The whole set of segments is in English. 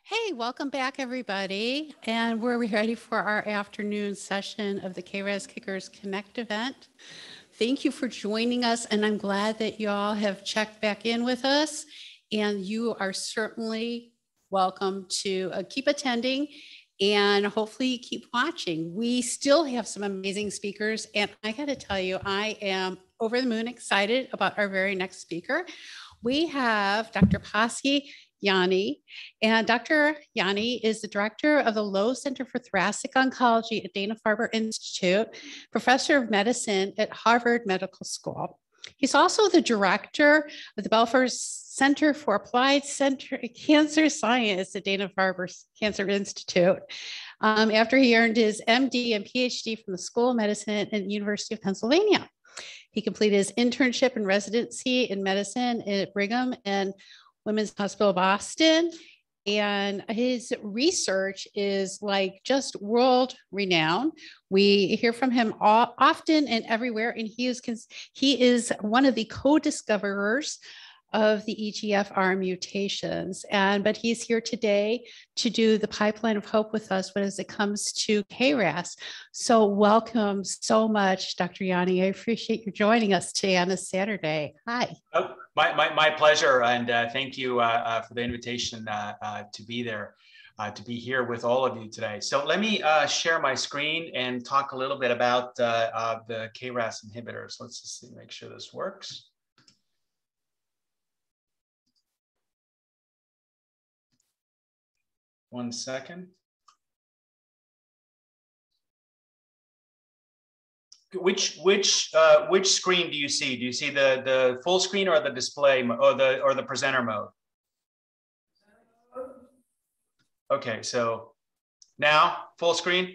Hey, welcome back, everybody. And we're ready for our afternoon session of the KRAS Kickers Connect event. Thank you for joining us, and I'm glad that you all have checked back in with us. And you are certainly welcome to keep attending and hopefully keep watching. We still have some amazing speakers, and I got to tell you, I am over the moon excited about our very next speaker. We have Dr. Pasi Janne, and Dr. Janne is the director of the Lowe Center for Thoracic Oncology at Dana-Farber Institute, professor of medicine at Harvard Medical School. He's also the director of the Belfer Center for Applied Cancer Science at Dana-Farber Cancer Institute. After he earned his MD and Ph.D. from the School of Medicine at the University of Pennsylvania. He completed his internship and residency in medicine at Brigham and Women's Hospital Boston, and his research is like just world renowned. We hear from him often and everywhere, and he is one of the co-discoverers of the EGFR mutations. But he's here today to do the pipeline of hope with us as it comes to KRAS. So welcome so much, Dr. Janne. I appreciate you joining us today on this Saturday. Hi. Oh, my pleasure, and thank you for the invitation to be there, to be here with all of you today. So let me share my screen and talk a little bit about the KRAS inhibitors. Let's just see, make sure this works. One second. Which screen do you see? Do you see the full screen or the display or the presenter mode? Okay, so now full screen?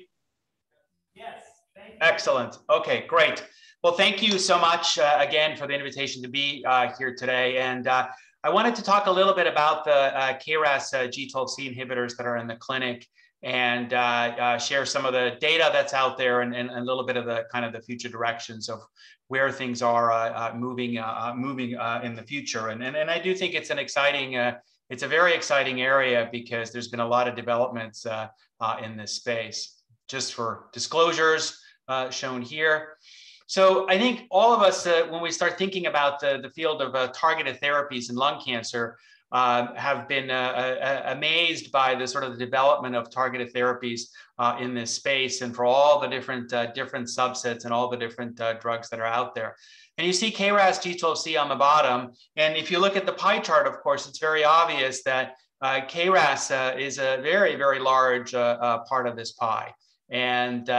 Yes. Thank you. Excellent. Okay, great. Well, thank you so much again for the invitation to be here today. And I wanted to talk a little bit about the KRAS G12C inhibitors that are in the clinic, and share some of the data that's out there, and a little bit of the kind of the future directions of where things are moving in the future. And I do think it's an exciting, it's a very exciting area, because there's been a lot of developments in this space. Just for disclosures shown here. So I think all of us, when we start thinking about the field of targeted therapies in lung cancer, have been amazed by the sort of the development of targeted therapies in this space, and for all the different subsets and all the different drugs that are out there. And you see KRAS G12C on the bottom. And if you look at the pie chart, of course, it's very obvious that KRAS is a very, very large part of this pie. And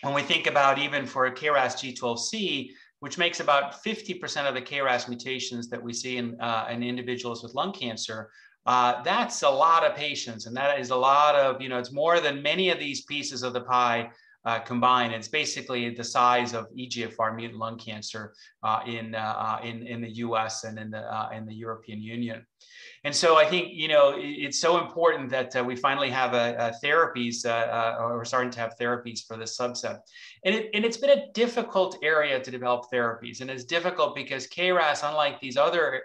when we think about even for KRAS G12C, which makes about 50% of the KRAS mutations that we see in individuals with lung cancer, that's a lot of patients. And that is a lot of, it's more than many of these pieces of the pie combined. It's basically the size of EGFR mutant lung cancer in the US and in the European Union. And so I think, it's so important that we finally have therapies, or we're starting to have therapies for this subset. And it's been a difficult area to develop therapies. And it's difficult because KRAS, unlike these other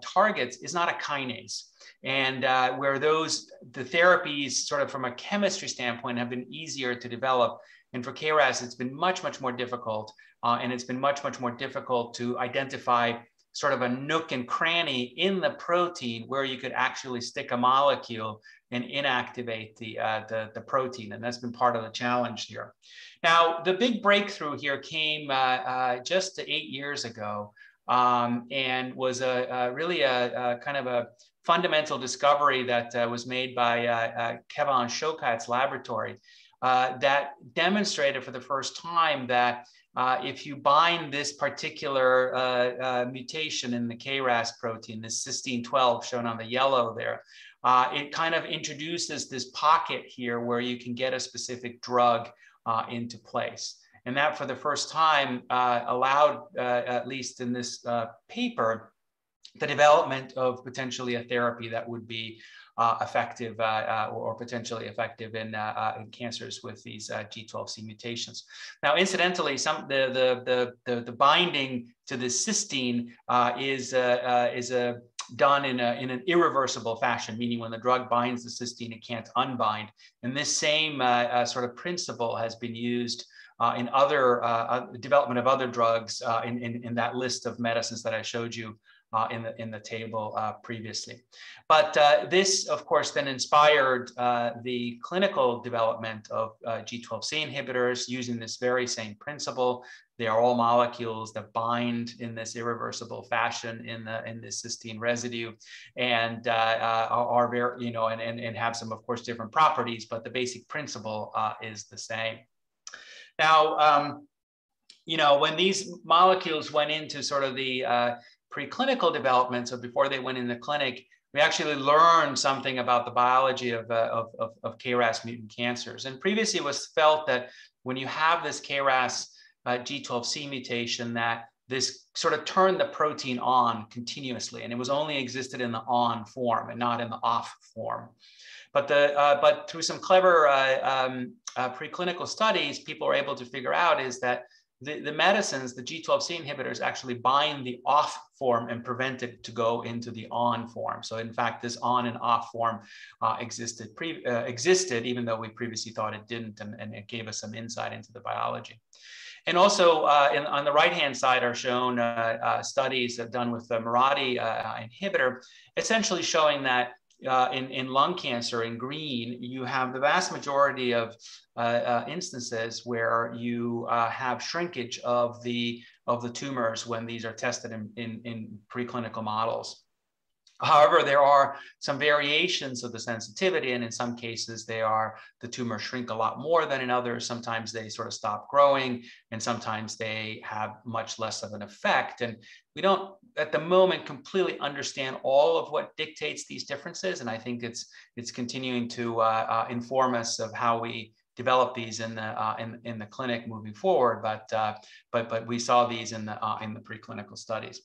targets, is not a kinase. And where the therapies sort of from a chemistry standpoint have been easier to develop. And for KRAS, it's been much, much more difficult. And it's been much, much more difficult to identify sort of a nook and cranny in the protein where you could actually stick a molecule and inactivate the protein. And that's been part of the challenge here. Now, the big breakthrough here came just 8 years ago, and was really a kind of a fundamental discovery that was made by Kevin Shokat's laboratory that demonstrated for the first time that if you bind this particular mutation in the KRAS protein, this cysteine 12 shown on the yellow there, it kind of introduces this pocket here where you can get a specific drug into place. And that for the first time allowed, at least in this paper, the development of potentially a therapy that would be effective or potentially effective in cancers with these G12C mutations. Now, incidentally, the binding to the cysteine is a done in an irreversible fashion, meaning when the drug binds the cysteine, it can't unbind. And this same sort of principle has been used in other development of other drugs in that list of medicines that I showed you in the table previously. But this, of course, then inspired the clinical development of G12C inhibitors using this very same principle. They are all molecules that bind in this irreversible fashion in the cysteine residue, and are very, and have some, of course, different properties, but the basic principle is the same. Now, when these molecules went into sort of the preclinical development, so before they went in the clinic, we actually learned something about the biology of KRAS mutant cancers. And previously it was felt that when you have this KRAS G12C mutation, that this sort of turned the protein on continuously, and it was only existed in the on form and not in the off form. But through some clever preclinical studies, people were able to figure out is that the medicines, the G12C inhibitors, actually bind the off form and prevent it to go into the on form. So in fact, this on and off form existed, even though we previously thought it didn't, and it gave us some insight into the biology. And also on the right-hand side are shown studies done with the Monothe inhibitor, essentially showing that in lung cancer in green, you have the vast majority of instances where you have shrinkage of the tumors when these are tested in preclinical models. However, there are some variations of the sensitivity, and in some cases, the tumors shrink a lot more than in others. Sometimes they sort of stop growing, and sometimes they have much less of an effect. And we don't, at the moment, completely understand all of what dictates these differences. And I think it's continuing to inform us of how we develop these in the clinic moving forward. But we saw these in the preclinical studies.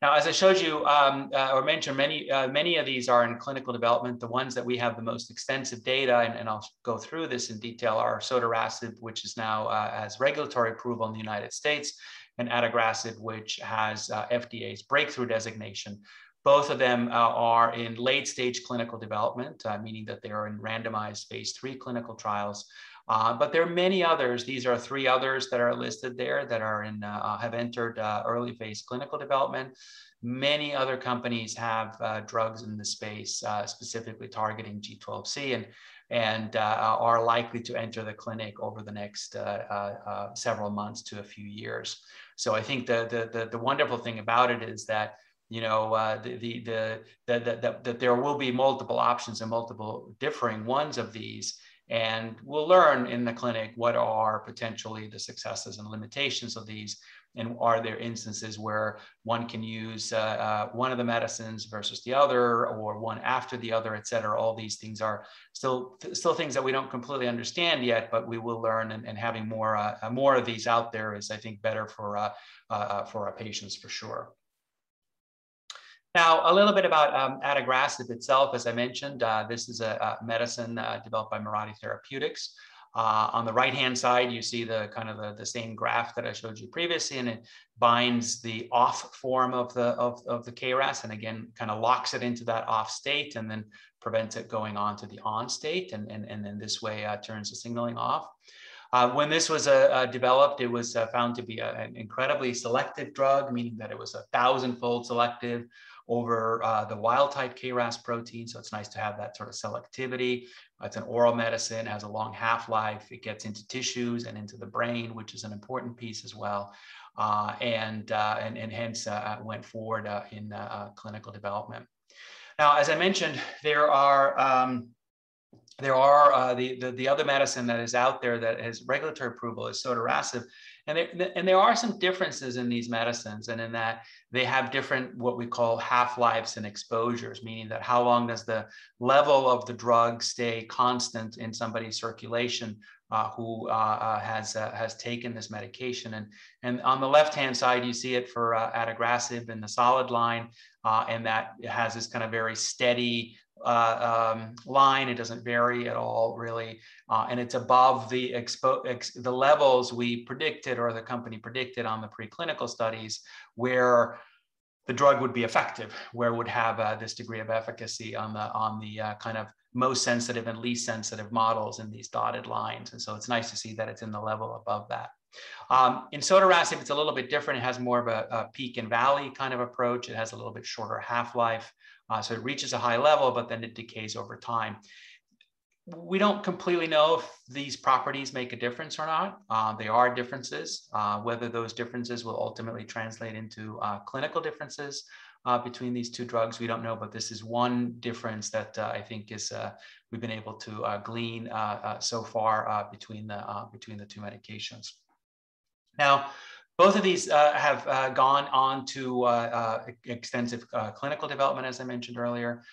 Now, as I showed you or mentioned, many of these are in clinical development. The ones that we have the most extensive data, and I'll go through this in detail, are Sotorasib, which is now has regulatory approval in the United States, and Adagrasib, which has FDA's breakthrough designation. Both of them are in late-stage clinical development, meaning that they are in randomized phase 3 clinical trials. But there are many others. These are 3 others that are listed there that are have entered early phase clinical development. Many other companies have drugs in the space specifically targeting G12C and are likely to enter the clinic over the next several months to a few years. So I think the wonderful thing about it is that that there will be multiple options and multiple differing ones of these. And we'll learn in the clinic what are potentially the successes and limitations of these, and are there instances where one can use one of the medicines versus the other, or one after the other, et cetera. All these things are still things that we don't completely understand yet, but we will learn, and having more of these out there is, I think, better for our patients for sure. Now, a little bit about Adagrasib itself. As I mentioned, this is a medicine developed by Monothe Therapeutics. On the right-hand side, you see the kind of the same graph that I showed you previously, and it binds the off form of the KRAS, and again, kind of locks it into that off state, and then prevents it going on to the on state, and then this way turns the signaling off. When this was developed, it was found to be an incredibly selective drug, meaning that it was 1,000-fold selective over the wild type KRAS protein. So it's nice to have that sort of selectivity. It's an oral medicine, has a long half-life. It gets into tissues and into the brain, which is an important piece as well. And hence went forward in clinical development. Now, as I mentioned, there are the other medicine that is out there that has regulatory approval is Sotorasib. And there are some differences in these medicines, and in that they have different, what we call half-lives and exposures, meaning that how long does the level of the drug stay constant in somebody's circulation who has taken this medication. And on the left-hand side, you see it for Adagrasib in the solid line, and that has this kind of very steady line. It doesn't vary at all, really, and it's above the levels we predicted, or the company predicted, on the preclinical studies, where the drug would be effective, where it would have this degree of efficacy on the kind of most sensitive and least sensitive models in these dotted lines. And so it's nice to see that it's in the level above that. In Sotorasib, it's a little bit different. It has more of a peak and valley kind of approach. It has a little bit shorter half-life. So it reaches a high level, but then it decays over time. We don't completely know if these properties make a difference or not. There are differences. Whether those differences will ultimately translate into clinical differences between these two drugs, we don't know. But this is one difference that I think is we've been able to glean so far between the two medications. Now, both of these have gone on to extensive clinical development, as I mentioned earlier.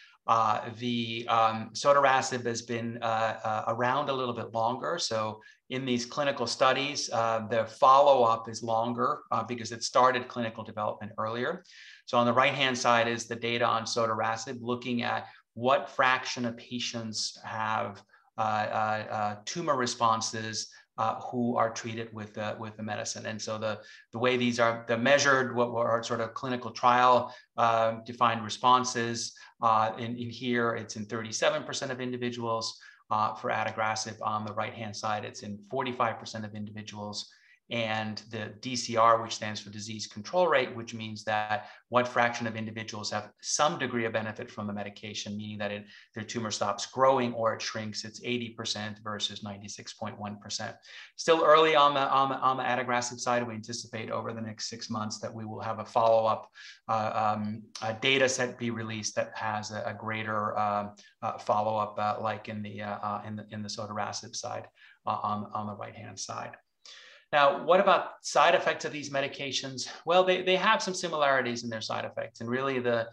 The Sotorasib has been around a little bit longer. So in these clinical studies, the follow-up is longer because it started clinical development earlier. So on the right-hand side is the data on Sotorasib, looking at what fraction of patients have tumor responses who are treated with the medicine. And so the way these are measured, what are sort of clinical trial defined responses. In here, it's in 37% of individuals. For Adagrasib on the right-hand side, it's in 45% of individuals. And the DCR, which stands for disease control rate, which means that what fraction of individuals have some degree of benefit from the medication, meaning that their tumor stops growing or it shrinks, it's 80% versus 96.1%. Still early on the Adagrasib side. We anticipate over the next 6 months that we will have a follow-up data set be released that has a greater follow-up like in the Sotorasib side on the right-hand side. Now, what about side effects of these medications? Well, they have some similarities in their side effects, and really the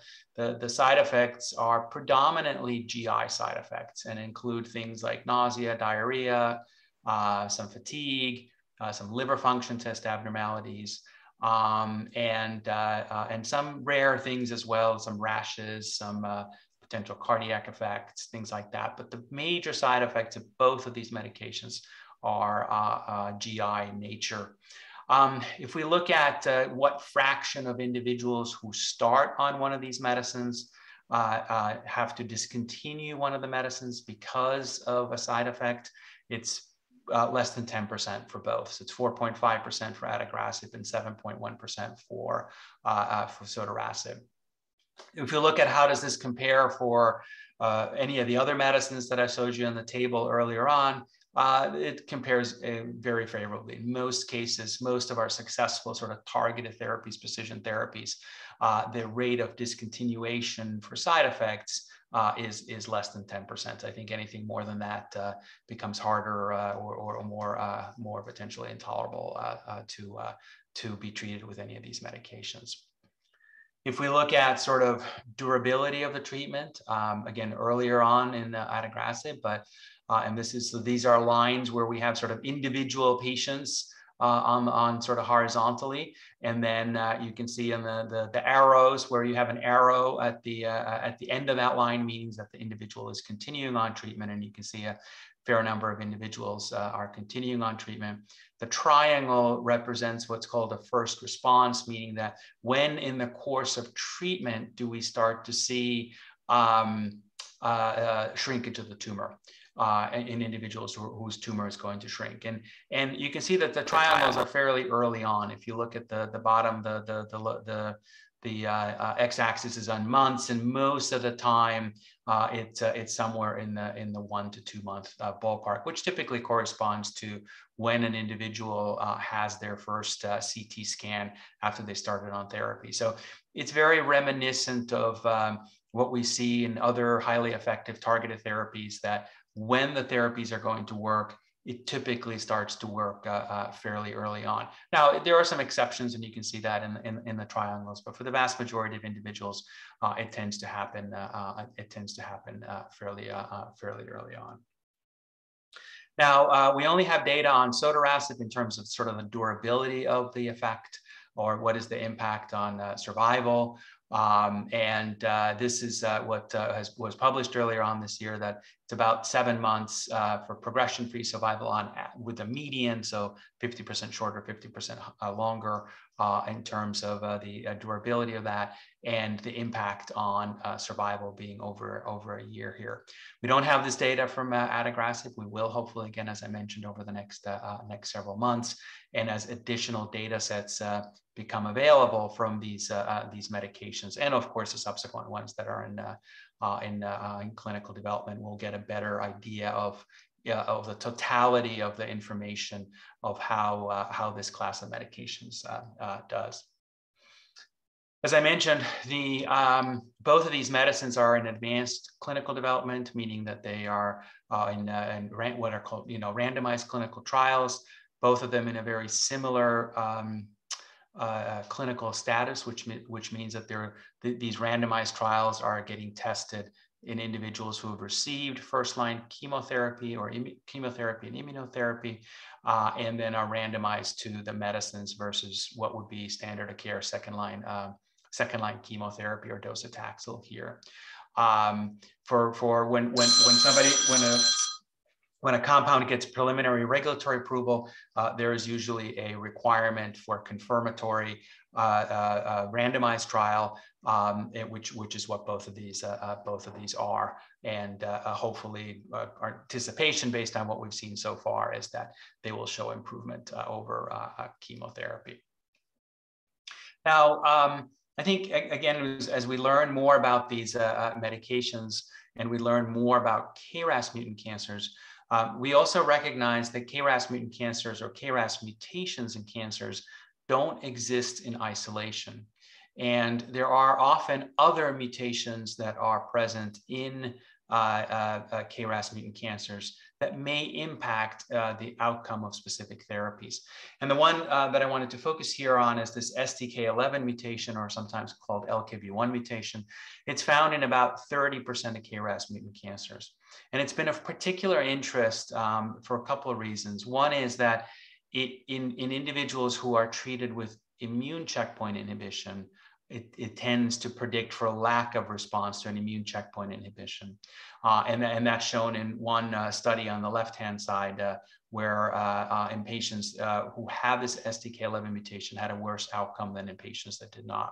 side effects are predominantly GI side effects and include things like nausea, diarrhea, some fatigue, some liver function test abnormalities, and some rare things as well, some rashes, some potential cardiac effects, things like that. But the major side effects of both of these medications are GI in nature. If we look at what fraction of individuals who start on one of these medicines have to discontinue one of the medicines because of a side effect, it's less than 10% for both. So it's 4.5% for Adagrasib and 7.1% for Sotorasib. If you look at how does this compare for any of the other medicines that I showed you on the table earlier on, it compares very favorably. In most cases, most of our successful sort of targeted therapies, precision therapies, the rate of discontinuation for side effects is less than 10%. I think anything more than that becomes harder or more potentially intolerable to be treated with any of these medications. If we look at sort of durability of the treatment, again, earlier on in the Adagrasib, but and these are lines where we have sort of individual patients on sort of horizontally, and then you can see in the arrows where you have an arrow at the end of that line means that the individual is continuing on treatment, and you can see a fair number of individuals are continuing on treatment. The triangle represents what's called a first response, meaning that when in the course of treatment do we start to see shrinkage of the tumor in individuals whose tumor is going to shrink. And you can see that the triangles are fairly early on. If you look at the bottom, the x-axis is on months, and most of the time it's somewhere in the 1 to 2 month ballpark, which typically corresponds to when an individual has their first CT scan after they started on therapy. So it's very reminiscent of what we see in other highly effective targeted therapies, that when the therapies are going to work, it typically starts to work fairly early on. Now, there are some exceptions, and you can see that in the triangles, but for the vast majority of individuals, it tends to happen. Fairly early on. Now, we only have data on Sotorasib in terms of sort of the durability of the effect, or what is the impact on survival. This is what was published earlier on this year, that it's about 7 months for progression-free survival with a median, so 50% shorter, 50% longer in terms of the durability of that, and the impact on survival being over a year here. We don't have this data from Adagrasib. We will hopefully, again, as I mentioned, over the next several months, and as additional data sets become available from these medications, and of course the subsequent ones that are in clinical development, we'll get a better idea of the totality of the information of how this class of medications does. As I mentioned, both of these medicines are in advanced clinical development, meaning that they are in what are called randomized clinical trials. Both of them in a very similar clinical status, which means that these randomized trials are getting tested in individuals who have received first-line chemotherapy or chemotherapy and immunotherapy, and then are randomized to the medicines versus what would be standard of care second-line chemotherapy or docetaxel here. For when a compound gets preliminary regulatory approval, there is usually a requirement for confirmatory randomized trial, which is what both of these are. And hopefully our anticipation based on what we've seen so far is that they will show improvement over chemotherapy. Now, I think, again, as we learn more about these medications and we learn more about KRAS mutant cancers, we also recognize that KRAS mutant cancers or KRAS mutations in cancers don't exist in isolation. And there are often other mutations that are present in KRAS mutant cancers that may impact the outcome of specific therapies. And the one that I wanted to focus here on is this STK11 mutation, or sometimes called LKB1 mutation. It's found in about 30% of KRAS mutant cancers. And it's been of particular interest for a couple of reasons. One is that in individuals who are treated with immune checkpoint inhibition, it tends to predict for a lack of response to an immune checkpoint inhibition. And that's shown in one study on the left-hand side where in patients who have this STK11 mutation had a worse outcome than in patients that did not.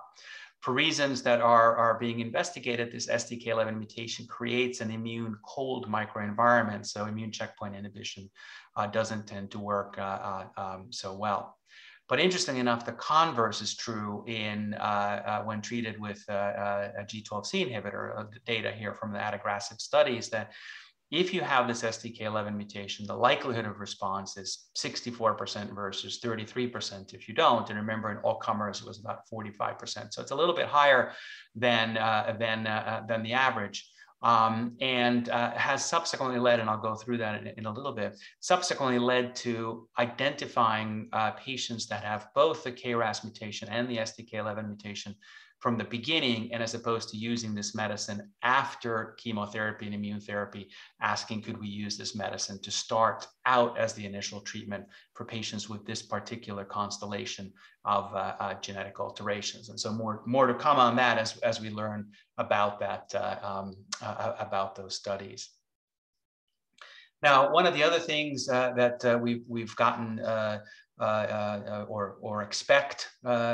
For reasons that are being investigated, this STK11 mutation creates an immune cold microenvironment, so immune checkpoint inhibition doesn't tend to work so well. But interestingly enough, the converse is true when treated with a G12C inhibitor. The data here from the Adagrasib studies that if you have this STK11 mutation, the likelihood of response is 64% versus 33% if you don't. And remember, in all comers, it was about 45%. So it's a little bit higher than the average. And has subsequently led, and I'll go through that in a little bit, subsequently led to identifying patients that have both the KRAS mutation and the STK11 mutation from the beginning, and as opposed to using this medicine after chemotherapy and immune therapy, asking, could we use this medicine to start out as the initial treatment for patients with this particular constellation of genetic alterations? And so more to come on that as we learn about that, about those studies. Now, one of the other things that we've gotten or expect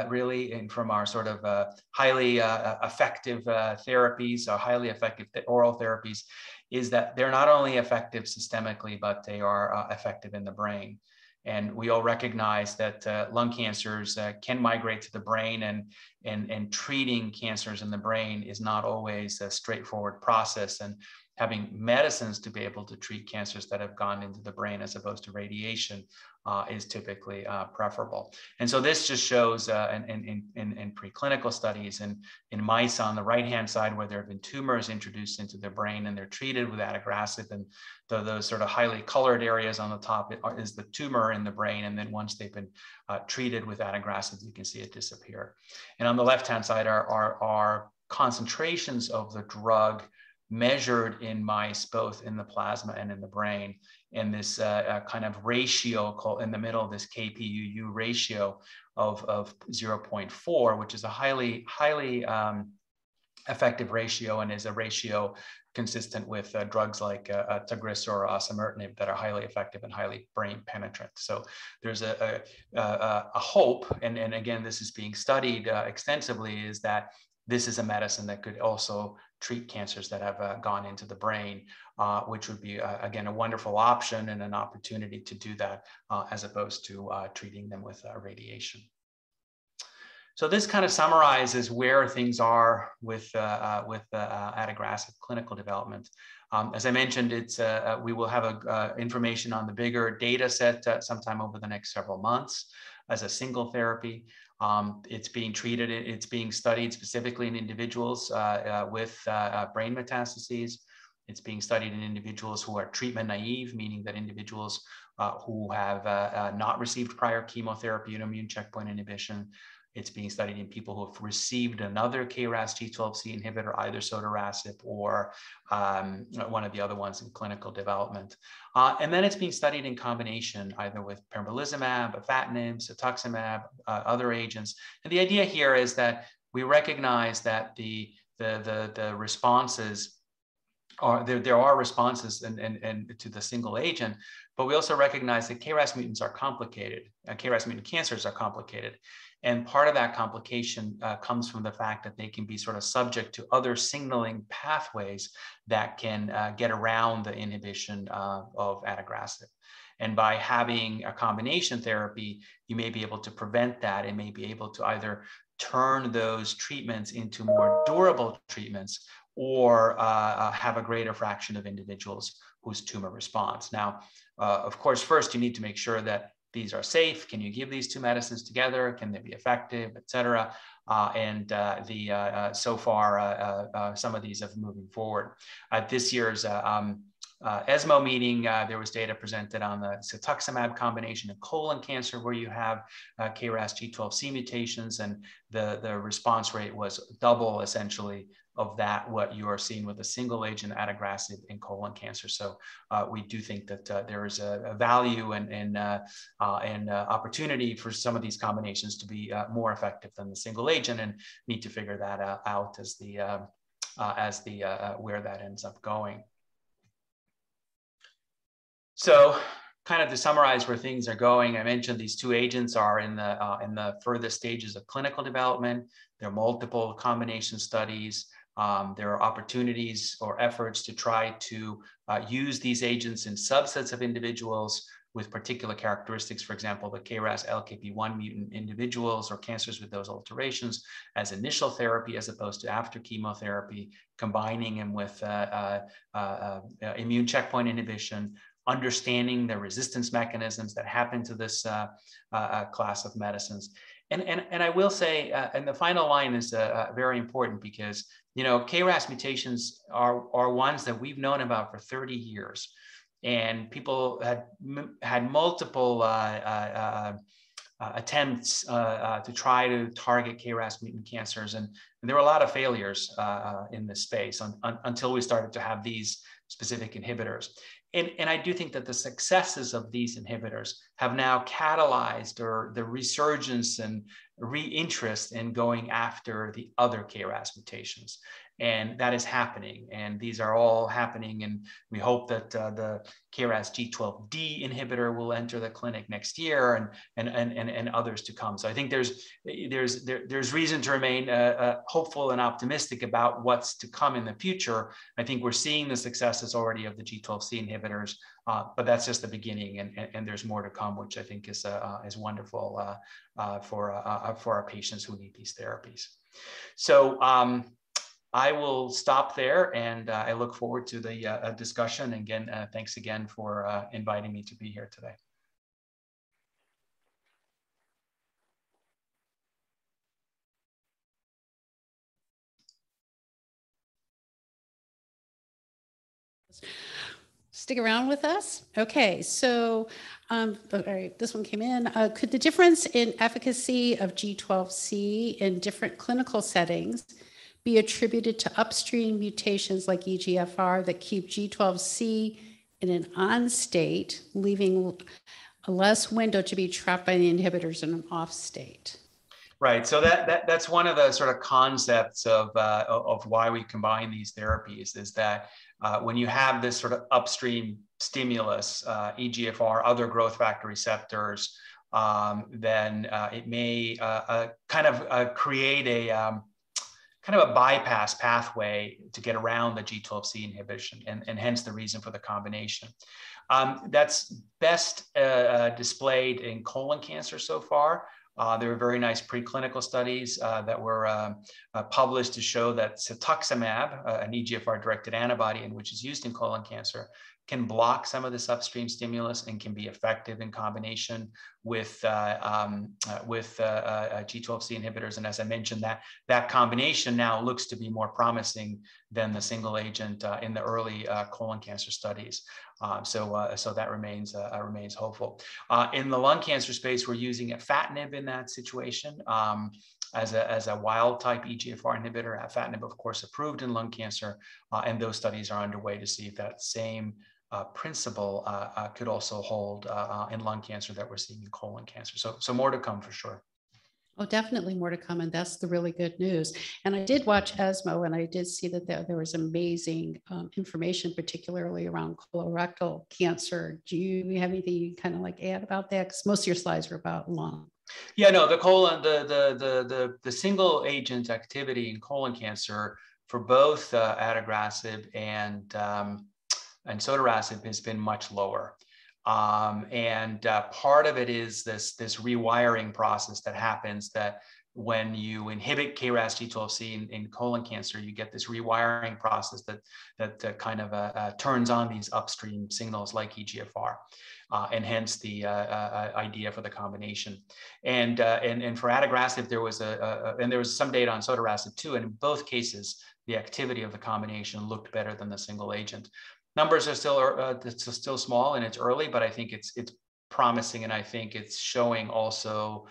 really from our sort of highly effective therapies or highly effective oral therapies is that they're not only effective systemically, but they are effective in the brain. And we all recognize that lung cancers can migrate to the brain, and treating cancers in the brain is not always a straightforward process. And having medicines to be able to treat cancers that have gone into the brain as opposed to radiation is typically preferable. And so this just shows in preclinical studies and in mice on the right-hand side where there have been tumors introduced into their brain and they're treated with Adagrasib, and those sort of highly colored areas on the top is the tumor in the brain. And then once they've been treated with Adagrasib, you can see it disappear. And on the left-hand side are concentrations of the drug measured in mice, both in the plasma and in the brain. and this kind of ratio called in the middle, this KPUU ratio of 0.4, which is a highly effective ratio, and is a ratio consistent with drugs like Tagrisso or osimertinib that are highly effective and highly brain penetrant. So there's a hope, and again, this is being studied extensively, is that this is a medicine that could also treat cancers that have gone into the brain, which would be, again, a wonderful option and an opportunity to do that as opposed to treating them with radiation. So this kind of summarizes where things are with adagrasib clinical development. As I mentioned, we will have information on the bigger data set sometime over the next several months as a single therapy. It's being treated, it's being studied specifically in individuals with brain metastases. It's being studied in individuals who are treatment naive, meaning that individuals who have not received prior chemotherapy and immune checkpoint inhibition. It's being studied in people who have received another KRAS G12C inhibitor, either Sotorasib or one of the other ones in clinical development. And then it's being studied in combination, either with pembrolizumab, afatinib, cetuximab, other agents. And the idea here is that we recognize that the responses there are responses and to the single agent, but we also recognize that KRAS mutants are complicated. KRAS mutant cancers are complicated. And part of that complication comes from the fact that they can be sort of subject to other signaling pathways that can get around the inhibition of adagrasib. And by having a combination therapy, you may be able to prevent that and may be able to either turn those treatments into more durable treatments or have a greater fraction of individuals whose tumor responds. Now, of course, first you need to make sure that these are safe. Can you give these two medicines together? Can they be effective, et cetera? So far, some of these have moving forward. At this year's ESMO meeting, there was data presented on the cetuximab combination in colon cancer, where you have KRAS G12C mutations, and the response rate was double, essentially, of that what you are seeing with a single agent adagrasib in colon cancer. So we do think that there is a value and opportunity for some of these combinations to be more effective than the single agent, and need to figure that out as where that ends up going. So kind of to summarize where things are going, I mentioned these two agents are in the furthest stages of clinical development. There are multiple combination studies. There are opportunities or efforts to try to use these agents in subsets of individuals with particular characteristics, for example, the KRAS LKP1 mutant individuals or cancers with those alterations as initial therapy as opposed to after chemotherapy, combining them with immune checkpoint inhibition, understanding the resistance mechanisms that happen to this class of medicines. And I will say, and the final line is very important, because, you know, KRAS mutations are ones that we've known about for 30 years. And people had multiple attempts to try to target KRAS mutant cancers. And there were a lot of failures in this space until we started to have these specific inhibitors. And I do think that the successes of these inhibitors have now catalyzed the resurgence and re-interest in going after the other KRAS mutations. And that is happening. And these are all happening. And we hope that the KRAS G12D inhibitor will enter the clinic next year, and others to come. So I think there's reason to remain hopeful and optimistic about what's to come in the future. I think we're seeing the successes already of the G12C inhibitors, but that's just the beginning, and there's more to come, which I think is wonderful for our patients who need these therapies. So I will stop there, and I look forward to the discussion. Again, thanks again for inviting me to be here today. Stick around with us. Okay, so all right, this one came in. Could the difference in efficacy of G12C in different clinical settings be attributed to upstream mutations like EGFR that keep G12C in an on state, leaving a less window to be trapped by the inhibitors in an off state. Right. So that's one of the sort of concepts of why we combine these therapies is that when you have this sort of upstream stimulus, EGFR, other growth factor receptors, then it may kind of create a kind of a bypass pathway to get around the G12C inhibition, and hence the reason for the combination. That's best displayed in colon cancer so far. There were very nice preclinical studies that were published to show that cetuximab, an EGFR-directed antibody, which is used in colon cancer, can block some of this upstream stimulus and can be effective in combination with G12C inhibitors. And as I mentioned, that combination now looks to be more promising than the single agent in the early colon cancer studies. So that remains hopeful. In the lung cancer space, we're using afatinib in that situation. As a wild type EGFR inhibitor, afatinib, of course, approved in lung cancer, and those studies are underway to see if that same principle could also hold in lung cancer that we're seeing in colon cancer. So more to come for sure. Oh, definitely more to come. And that's the really good news. And I did watch ESMO, and I did see that there was amazing information, particularly around colorectal cancer. Do you have anything you kind of like add about that? Because most of your slides were about lung. Yeah, no, the colon, the single agent activity in colon cancer for both adagrasib and Sotorasib has been much lower. Part of it is this rewiring process that happens, that when you inhibit KRAS G12C in colon cancer, you get this rewiring process that kind of turns on these upstream signals like EGFR, and hence the idea for the combination. And for adagrasib, there was there was some data on Sotorasib too, and in both cases, the activity of the combination looked better than the single agent. Numbers are still small and it's early, but I think it's promising, and I think it's showing also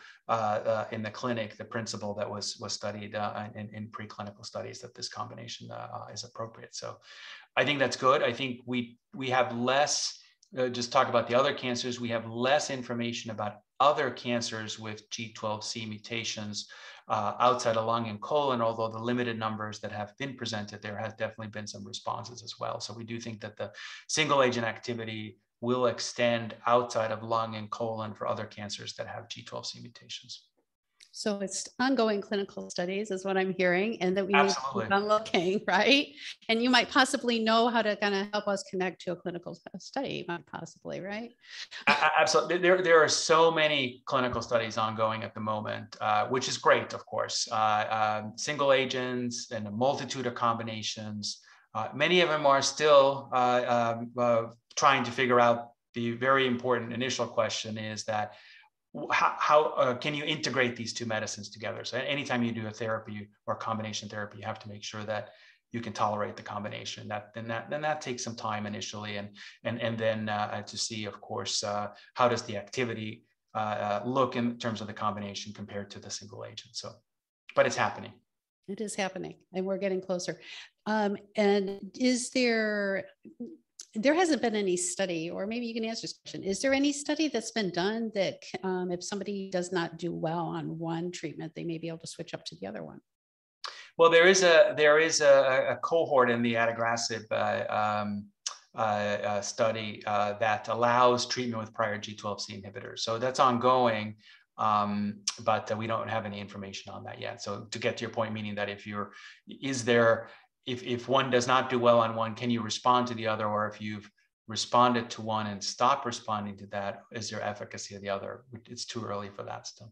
in the clinic the principle that was studied in preclinical studies, that this combination is appropriate. So I think that's good. I think we have less. Just talk about the other cancers. We have less information about other cancers with G12C mutations outside of lung and colon, although the limited numbers that have been presented, there has definitely been some responses as well. So we do think that the single agent activity will extend outside of lung and colon for other cancers that have G12C mutations. So it's ongoing clinical studies is what I'm hearing, and that we Absolutely. need to keep on looking, right? And you might possibly know how to kind of help us connect to a clinical study, might possibly, right? Absolutely. There are so many clinical studies ongoing at the moment, which is great, of course. Single agents and a multitude of combinations. Many of them are still trying to figure out the very important initial question is that how can you integrate these two medicines together? So anytime you do a therapy or combination therapy, you have to make sure that you can tolerate the combination. Then that takes some time initially, and then to see, of course, how does the activity look in terms of the combination compared to the single agent. So, but it's happening. It is happening, and we're getting closer. And there hasn't been any study, or maybe you can answer this question. Is there any study that's been done that if somebody does not do well on one treatment, they may be able to switch up to the other one? Well, there is a cohort in the adagrasib study that allows treatment with prior G12C inhibitors. So that's ongoing, but we don't have any information on that yet. So to get to your point, meaning that if one does not do well on one, can you respond to the other? Or if you've responded to one and stop responding to that, is there efficacy of the other? It's too early for that still.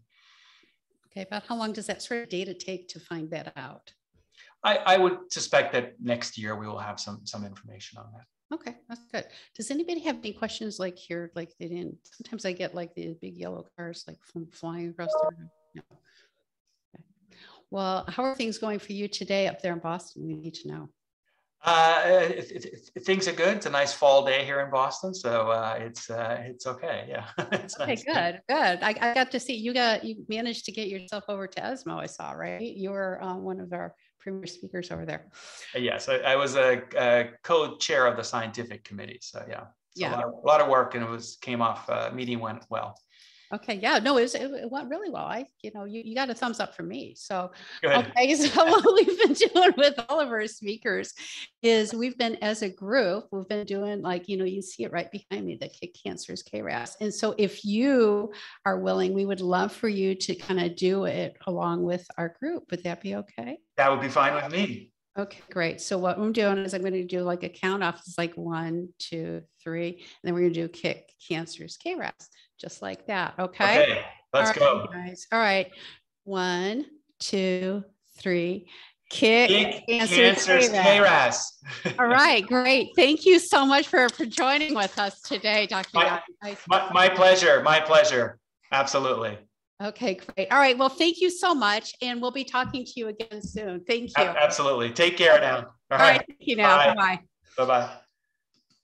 Okay, about how long does that sort of data take to find that out? I would suspect that next year we will have some information on that. Okay, that's good. Does anybody have any questions like here? Like they didn't, sometimes I get like the big yellow cars like flying across the room. No. Okay. Well, how are things going for you today up there in Boston? We need to know. Things are good. It's a nice fall day here in Boston, so it's okay. Yeah. It's okay, nice. Good. I got to see you managed to get yourself over to ESMO. I saw, right? You were one of our premier speakers over there. Yes, I was a co-chair of the scientific committee. So yeah. So a lot of work, and came off. Meeting went well. Okay. Yeah. No, it went really well. You got a thumbs up from me. So, Good. Okay. So what we've been doing with all of our speakers is we've been, as a group, we've been doing you see it right behind me, the Kick Cancers KRAS. And so if you are willing, we would love for you to kind of do it along with our group. Would that be okay? That would be fine with me. Okay, great. So what I'm doing is I'm going to do like a count off. It's like 1, 2, 3, and then we're going to do Kick Cancers KRAS, just like that. Okay. Okay, let's go. Guys. All right. 1, 2, 3. Kick Cancers KRAS. All right, great. Thank you so much for joining with us today, Dr. Janne. My pleasure. My pleasure. Absolutely. Okay, great. All right. Well, thank you so much. And we'll be talking to you again soon. Thank you. Absolutely. Take care now. All right. Thank you now. Bye-bye. Bye-bye.